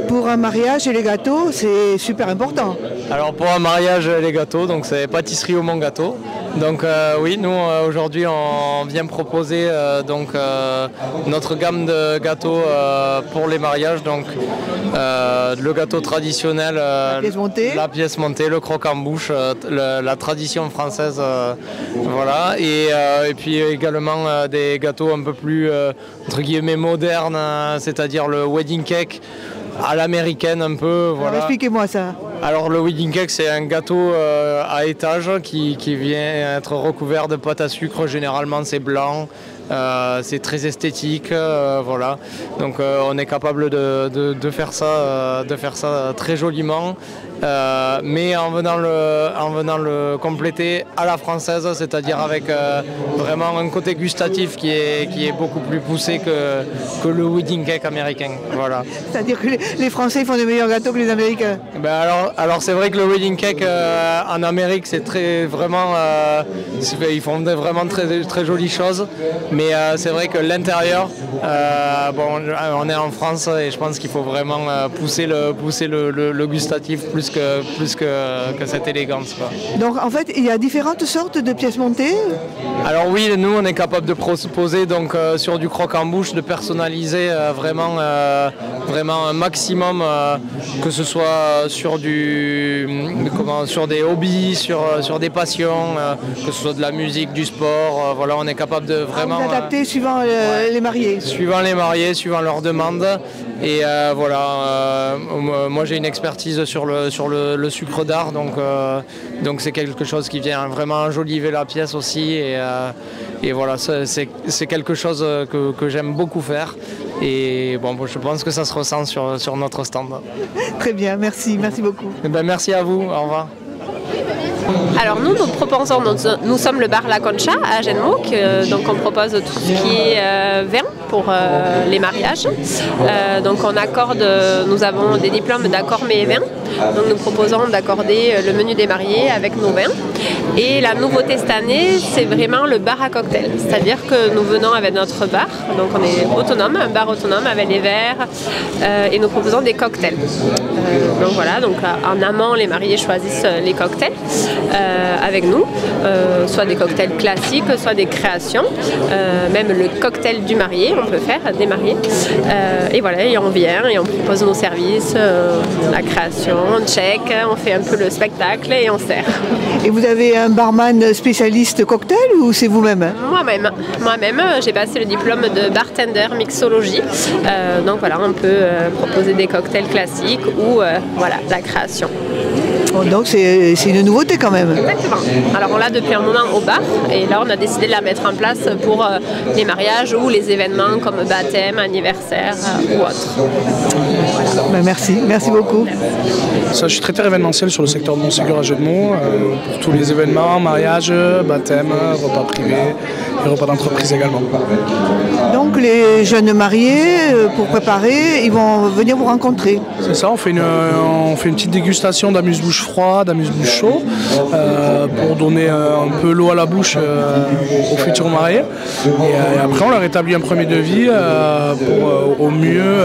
Pour un mariage et les gâteaux, c'est super important. Alors pour un mariage, les gâteaux, donc c'est pâtisserie au Mont Gâteau. Donc oui, nous aujourd'hui on vient proposer notre gamme de gâteaux pour les mariages. Donc le gâteau traditionnel, la pièce montée, le croque en bouche, la tradition française, voilà. Et puis également des gâteaux un peu plus entre guillemets modernes, c'est-à-dire le wedding cake à l'américaine un peu. Voilà. Expliquez-moi ça. Alors le wedding cake, c'est un gâteau à étage qui vient être recouvert de pâte à sucre. Généralement c'est blanc, c'est très esthétique, voilà. Donc on est capable de faire ça très joliment, mais en venant le compléter à la française, c'est-à-dire avec vraiment un côté gustatif qui est beaucoup plus poussé que le wedding cake américain. Voilà. C'est-à-dire que les Français font de meilleurs gâteaux que les Américains. Ben alors c'est vrai que le wedding cake en Amérique, c'est ils font vraiment très jolies choses, mais c'est vrai que l'intérieur, on est en France et je pense qu'il faut vraiment pousser le gustatif plus que cette élégance, quoi. Donc en fait, il y a différentes sortes de pièces montées. Alors oui, nous on est capable de proposer donc sur du croque en bouche, de personnaliser vraiment un maximum, que ce soit sur des hobbies, sur des passions, que ce soit de la musique, du sport. Voilà, on est capable de vraiment adapter suivant les mariés. Suivant les mariés, suivant leurs demandes. Et voilà, moi j'ai une expertise sur le sucre d'art, donc c'est quelque chose qui vient vraiment enjoliver la pièce aussi. Et voilà, c'est quelque chose que j'aime beaucoup faire. Et bon, je pense que ça se ressent sur notre stand. Très bien, merci beaucoup. Et ben, merci à vous, au revoir. Alors nous proposons, nous sommes le bar La Concha à Agenmouk, donc on propose tout ce qui est vin pour les mariages. Donc nous avons des diplômes d'accord mets et vin, donc nous proposons d'accorder le menu des mariés avec nos vins. Et la nouveauté cette année, c'est vraiment le bar à cocktail, c'est-à-dire que nous venons avec notre bar, donc on est autonome, un bar autonome avec les verres, et nous proposons des cocktails. Donc voilà, donc en amont les mariés choisissent les cocktails avec nous, soit des cocktails classiques, soit des créations, même le cocktail du marié, on peut faire des mariés. Et voilà, et on vient et on propose nos services, la création, on check, on fait un peu le spectacle et on sert. Et vous avez un barman spécialiste cocktail ou c'est vous-même? Moi-même, j'ai passé le diplôme de bartender mixologie. Donc voilà, on peut proposer des cocktails classiques ou voilà, la création. Donc c'est une nouveauté quand même. Exactement. Alors on l'a depuis un moment au bar et là on a décidé de la mettre en place pour les mariages ou les événements comme baptême, anniversaire ou autre. Voilà. Ben merci beaucoup. Ça, je suis traiteur événementiel sur le secteur de Montségur à Agenmouk pour tous les événements, mariages, baptême, repas privés et repas d'entreprise également. Donc les jeunes mariés, pour préparer, ils vont venir vous rencontrer. C'est ça, on fait une petite dégustation d'amuse-bouche froid, d'amuse-bouche chaud, pour donner un peu l'eau à la bouche aux futurs mariés. Et après, on leur établit un premier devis pour au mieux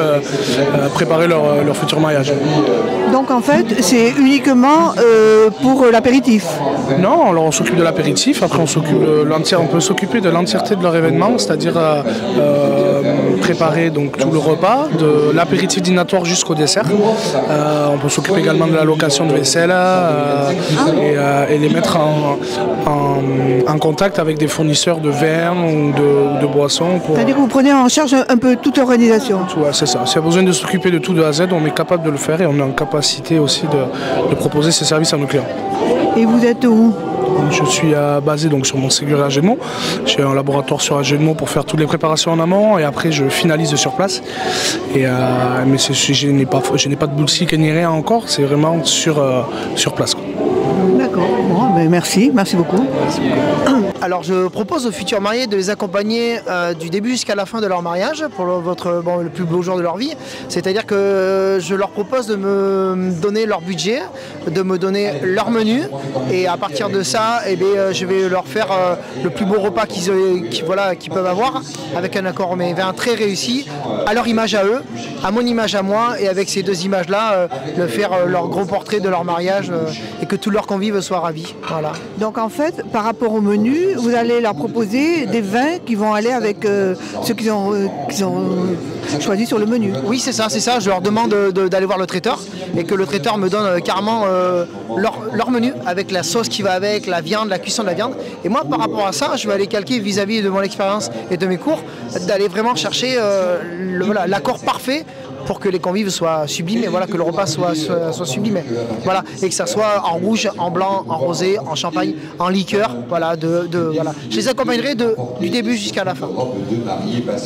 préparer leur futur mariage. Donc en fait, c'est uniquement pour l'apéritif? Non, alors on s'occupe de l'apéritif, après on peut s'occuper de l'entièreté de leur événement, c'est-à-dire préparer donc tout le repas, de l'apéritif dînatoire jusqu'au dessert. On peut s'occuper également de la location de vaisselle et les mettre en contact avec des fournisseurs de vin ou de boissons. C'est-à-dire que vous prenez en charge un peu toute l'organisation? Ouais, c'est ça. S'il y a besoin de s'occuper de tout de A à Z, on est capable de le faire et on est en capacité aussi de proposer ces services à nos clients. Et vous êtes où? Je suis basé donc sur Montségur à Agenmouk. J'ai un laboratoire sur Agenmouk pour faire toutes les préparations en amont et après je finalise sur place. Mais je n'ai pas de boutique ni rien encore, c'est vraiment sur place. D'accord. Bon, merci beaucoup. Alors je propose aux futurs mariés de les accompagner du début jusqu'à la fin de leur mariage pour le plus beau jour de leur vie. C'est-à-dire que je leur propose de me donner leur budget, de me donner leur menu et à partir de ça, je vais leur faire le plus beau repas qu'ils peuvent avoir avec un accord mais vin très réussi, à leur image à eux, à mon image à moi et avec ces deux images-là, de faire leur gros portrait de leur mariage et que tous leurs convives soient ravis. Voilà. Donc en fait, par rapport au menu, vous allez leur proposer des vins qui vont aller avec ceux qu'ils ont choisi sur le menu. Oui, c'est ça. Je leur demande d'aller voir le traiteur et que le traiteur me donne carrément leur menu avec la sauce qui va avec, la viande, la cuisson de la viande. Et moi, par rapport à ça, je vais aller calquer vis-à-vis de mon expérience et de mes cours, d'aller vraiment chercher l'accord parfait pour que les convives soient sublimes et voilà, que le repas soit sublime. Voilà, et que ça soit en rouge, en blanc, en rosé, en champagne, en liqueur. Voilà, voilà. Je les accompagnerai du début jusqu'à la fin.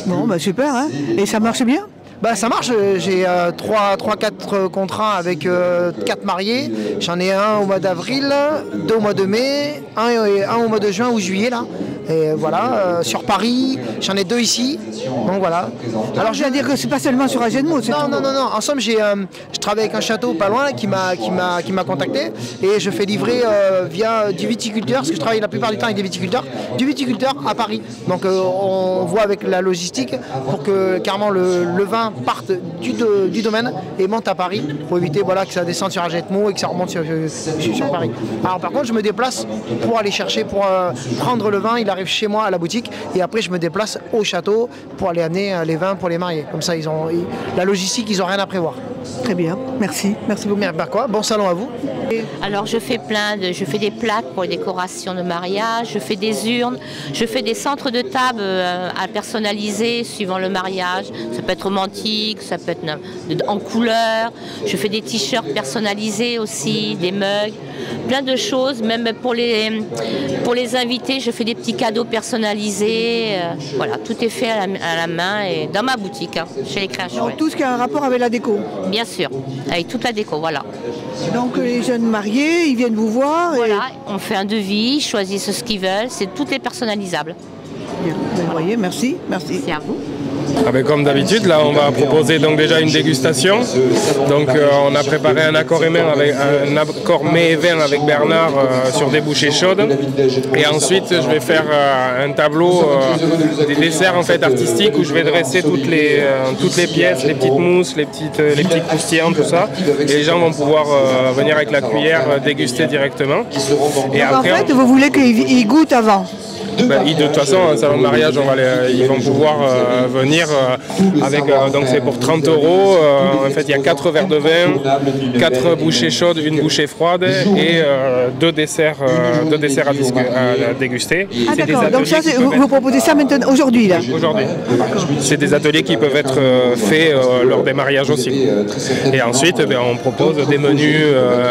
Bon, bah super, hein. Et ça marche bien? Bah, ça marche, j'ai 3-4 contrats avec 4 mariés. J'en ai un au mois d'avril, 2 au mois de mai, un au mois de juin ou juillet là. Et voilà, sur Paris, j'en ai 2 ici. Donc voilà. Alors je viens de dire que c'est pas seulement sur Agenmo, c'est tout. Non. En somme, je travaille avec un château pas loin qui m'a contacté et je fais livrer via du viticulteur, parce que je travaille la plupart du temps avec des viticulteurs, du viticulteur à Paris. Donc on voit avec la logistique pour que carrément le vin parte du domaine et monte à Paris pour éviter que ça descende sur Agenmo et que ça remonte sur Paris. Alors par contre, je me déplace pour aller chercher, pour prendre le vin, il arrive chez moi à la boutique et après je me déplace au château pour aller amener les vins pour les mariés. Comme ça, la logistique, ils n'ont rien à prévoir. Très bien, merci beaucoup. Bon salon à vous. Alors je fais des plaques pour les décorations de mariage, je fais des urnes, je fais des centres de table à personnaliser suivant le mariage. Ça peut être romantique, ça peut être en couleur. Je fais des t-shirts personnalisés aussi, des mugs, plein de choses. Même pour les invités, je fais des petits cadeaux personnalisés. Voilà, tout est fait à la main et dans ma boutique, chez les créations. Donc tout ce qui a un rapport avec la déco. Bien sûr, avec toute la déco, voilà. Donc les jeunes mariés, ils viennent vous voir. Voilà, on fait un devis, ils choisissent ce qu'ils veulent, tout est personnalisable. Bien, vous voyez, merci. C'est à vous. Comme d'habitude, là on va proposer donc déjà une dégustation. Donc on a préparé un accord mets et vin avec Bernard sur des bouchées chaudes. Et ensuite je vais faire un tableau des desserts en fait artistiques où je vais dresser toutes les pièces, les petites mousses, les petites croustillants, tout ça. Et les gens vont pouvoir venir avec la cuillère déguster directement. Et donc après, en fait, vous voulez qu'ils goûtent avant? De toute façon, un salon de mariage, ils vont pouvoir venir avec. Donc c'est pour 30 €. En fait, il y a 4 verres de vin, 4 bouchées chaudes, une bouchée froide et 2 desserts à déguster. Ah d'accord. Donc ça, vous proposez ça maintenant aujourd'hui là? Aujourd'hui. C'est des ateliers qui peuvent être faits lors des mariages aussi. Et ensuite, on propose des menus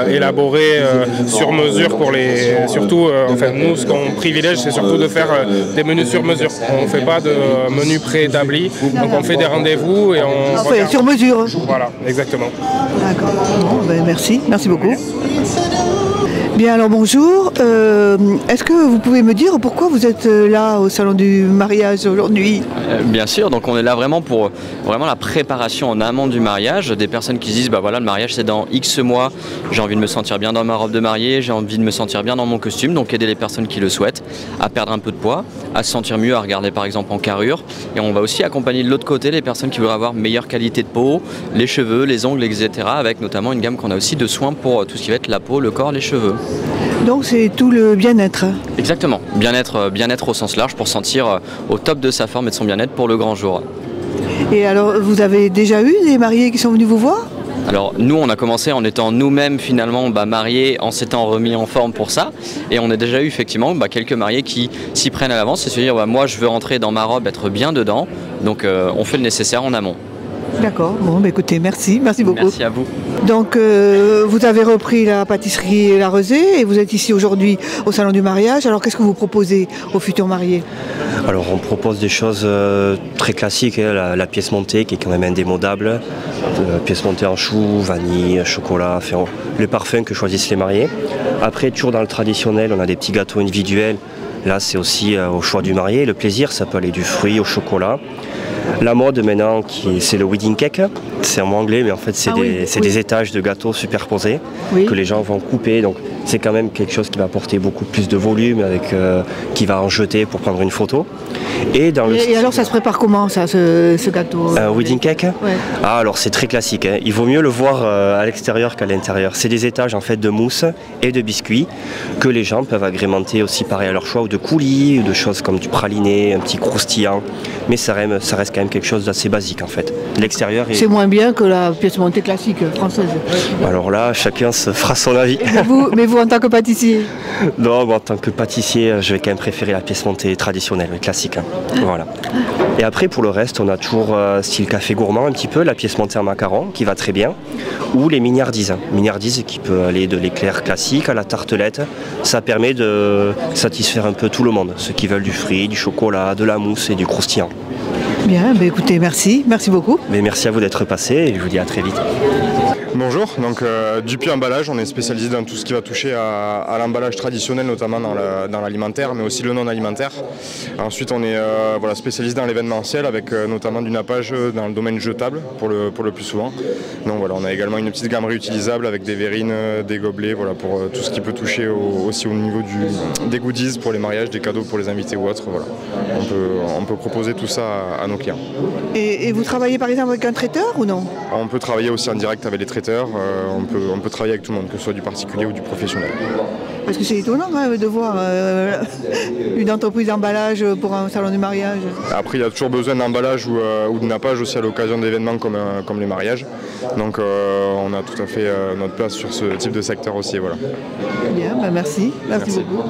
élaborés sur mesure pour les. Surtout, nous, ce qu'on privilège, c'est surtout de faire des menus sur mesure. On ne fait pas de menus préétablis, donc on fait des rendez-vous et on fait sur mesure. Voilà, exactement. D'accord. Bon, merci beaucoup. Bien, alors bonjour. Est-ce que vous pouvez me dire pourquoi vous êtes là au salon du mariage aujourd'hui? Bien sûr, donc on est là vraiment pour la préparation en amont du mariage. Des personnes qui se disent, le mariage c'est dans X mois, j'ai envie de me sentir bien dans ma robe de mariée, j'ai envie de me sentir bien dans mon costume, donc aider les personnes qui le souhaitent à perdre un peu de poids, à se sentir mieux, à regarder par exemple en carrure. Et on va aussi accompagner de l'autre côté les personnes qui voudraient avoir meilleure qualité de peau, les cheveux, les ongles, etc. avec notamment une gamme qu'on a aussi de soins pour tout ce qui va être la peau, le corps, les cheveux. Donc c'est tout le bien-être. Exactement, bien-être au sens large pour sentir au top de sa forme et de son bien-être pour le grand jour. Et alors vous avez déjà eu des mariés qui sont venus vous voir? Alors nous on a commencé en étant nous-mêmes finalement mariés, en s'étant remis en forme pour ça, et on a déjà eu effectivement quelques mariés qui s'y prennent à l'avance et se dire moi je veux rentrer dans ma robe, être bien dedans, donc on fait le nécessaire en amont. D'accord, bon, bah, écoutez, merci beaucoup. Merci à vous. Donc, vous avez repris la pâtisserie La Rosée et vous êtes ici aujourd'hui au Salon du Mariage. Alors, qu'est-ce que vous proposez aux futurs mariés? Alors, on propose des choses très classiques, hein, la pièce montée qui est quand même indémodable, pièce montée en chou, vanille, chocolat, enfin, le parfum que choisissent les mariés. Après, toujours dans le traditionnel, on a des petits gâteaux individuels. Là, c'est aussi au choix du marié. Le plaisir, ça peut aller du fruit au chocolat. La mode maintenant, c'est le wedding cake. C'est un mot anglais, mais en fait, c'est des étages de gâteaux superposés que les gens vont couper. Donc, c'est quand même quelque chose qui va apporter beaucoup plus de volume, qui va en jeter pour prendre une photo. Et alors, ça se prépare comment, ça, ce gâteau Un wedding cake? Ah, alors, c'est très classique, hein. Il vaut mieux le voir à l'extérieur qu'à l'intérieur. C'est des étages en fait de mousse et de biscuits que les gens peuvent agrémenter aussi pareil à leur choix, ou de coulis, ou de choses comme du praliné, un petit croustillant. Mais ça reste quand même quelque chose d'assez basique en fait. L'extérieur C'est moins bien que la pièce montée classique française. Alors là, chacun se fera son avis. Mais vous en tant que pâtissier? Non, en tant que pâtissier, je vais quand même préférer la pièce montée traditionnelle, classique. Hein. Voilà. Et après, pour le reste, on a toujours style café gourmand un petit peu, la pièce montée en macaron qui va très bien, ou les mignardises. Mignardises qui peut aller de l'éclair classique à la tartelette. Ça permet de satisfaire un peu tout le monde, ceux qui veulent du fruit, du chocolat, de la mousse et du croustillant. Bien, bah écoutez, merci beaucoup. Mais merci à vous d'être passé et je vous dis à très vite. Bonjour, donc Dupuis Emballage, on est spécialisé dans tout ce qui va toucher à l'emballage traditionnel, notamment dans l'alimentaire, mais aussi le non alimentaire. Ensuite, on est spécialisé dans l'événementiel avec notamment du nappage dans le domaine jetable pour le plus souvent. Donc voilà, on a également une petite gamme réutilisable avec des verrines, des gobelets, voilà, pour tout ce qui peut toucher aussi au niveau des goodies pour les mariages, des cadeaux pour les invités ou autres. Voilà. On peut proposer tout ça à nos clients. Et vous travaillez par exemple avec un traiteur ou non? On peut travailler aussi en direct avec les traiteurs. On peut travailler avec tout le monde, que ce soit du particulier ou du professionnel. Parce que c'est étonnant quand même de voir une entreprise d'emballage pour un salon du mariage. Après, il y a toujours besoin d'emballage ou de nappage aussi à l'occasion d'événements comme les mariages. Donc on a tout à fait notre place sur ce type de secteur aussi. Voilà. Bien, bah merci beaucoup.